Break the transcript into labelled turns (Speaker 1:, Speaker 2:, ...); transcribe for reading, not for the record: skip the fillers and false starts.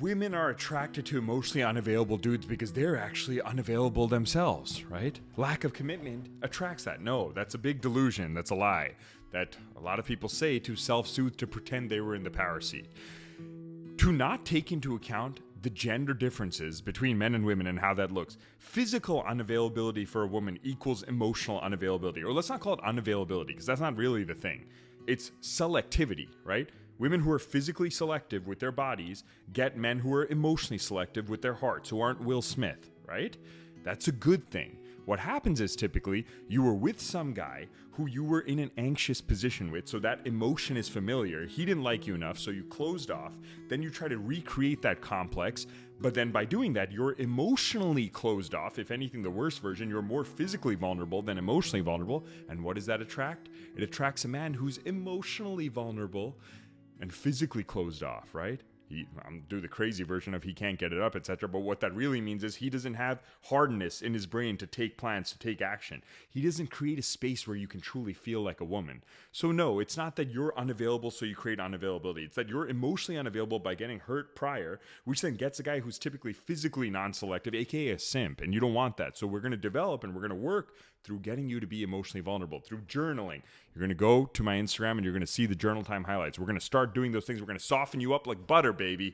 Speaker 1: Women are attracted to emotionally unavailable dudes because they're actually unavailable themselves, right? Lack of commitment attracts that. No, that's a big delusion. That's a lie that a lot of people say to self-soothe to pretend they were in the power seat. To not take into account the gender differences between men and women and how that looks. Physical unavailability for a woman equals emotional unavailability. Or let's not call it unavailability because that's not really the thing. It's selectivity, right? Women who are physically selective with their bodies get men who are emotionally selective with their hearts, who aren't Will Smith, right? That's a good thing. What happens is typically you were with some guy who you were in an anxious position with, so that emotion is familiar. He didn't like you enough, so you closed off. Then you try to recreate that complex, but then by doing that, you're emotionally closed off. If anything, the worst version, you're more physically vulnerable than emotionally vulnerable. And what does that attract? It attracts a man who's emotionally vulnerable and physically closed off, right? I'm do the crazy version of he can't get it up, etc. But what that really means is he doesn't have hardness in his brain to take plans, to take action. He doesn't create a space where you can truly feel like a woman. So no, it's not that you're unavailable so you create unavailability. It's that you're emotionally unavailable by getting hurt prior, which then gets a guy who's typically physically non-selective, aka a simp, and you don't want that. So we're going to develop and we're going to work through getting you to be emotionally vulnerable, through journaling. You're going to go to my Instagram and you're going to see the journal time highlights. We're going to start doing those things. We're going to soften you up like butter, baby.